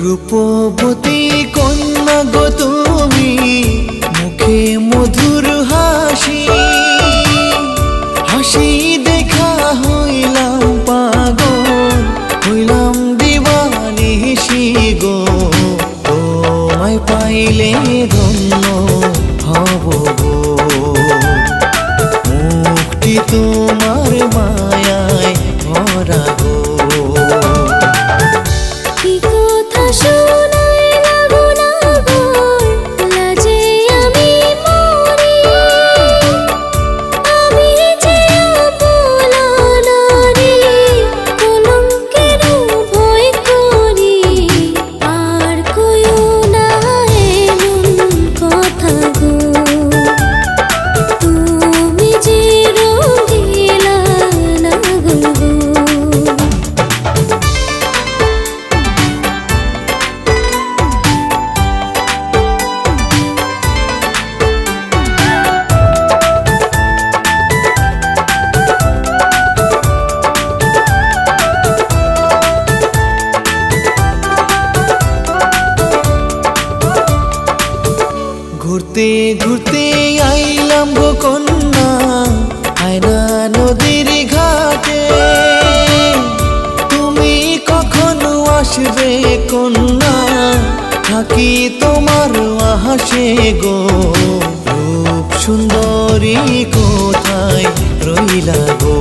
রূপবতী কন্যা গো তুমি, মুখে মধুর হাসি, হাসি দেখা হইলাম পাগল, হইলাম দিবানিশি গো। তোমায় পাইলে ধন্য হব গো, মুক্তি তোমার মায়ায় ভরা গো। ঘুরতে ঘুরতে আইলাম গো কন্যা, আয়না নদীর ঘাটে। তুমি কখনো আসবে কন্যা, থাকি তোমার আহাসে গো। রূপ সুন্দরী কোথায় রইলা গো,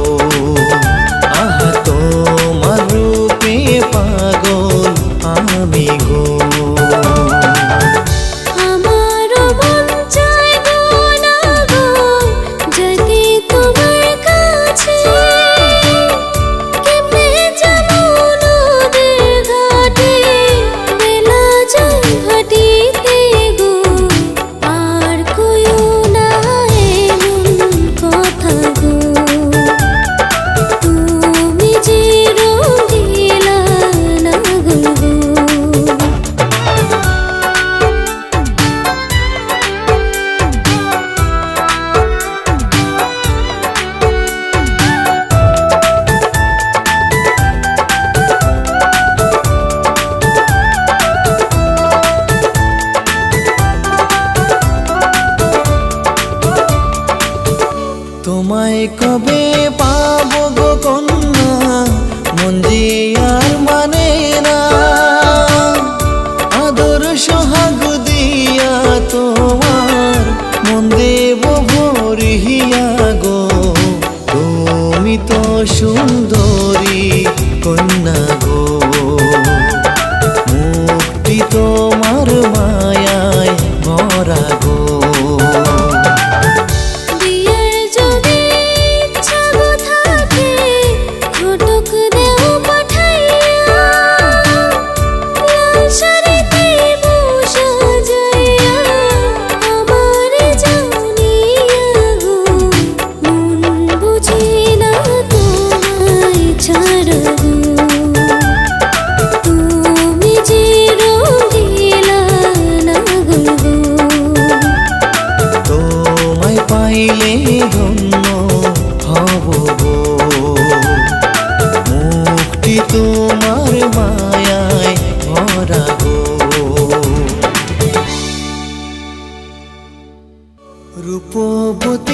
আহা তোমার রূপে পাগল আমি গো। তোমায় কবে পাবো গো কন্যা, মন যে আর মানে না। আদর সোহাগ দিয়া তোমার মন দেব ভরিয়া গো। তুমি তো সুন্দরী কন্যা গো, মুক্তি তোমার মায়ায় ভরা গো। পাইলে ধন্য হব গো, মুক্তি তোমার মায়ায় ভরা গো। রূপবতী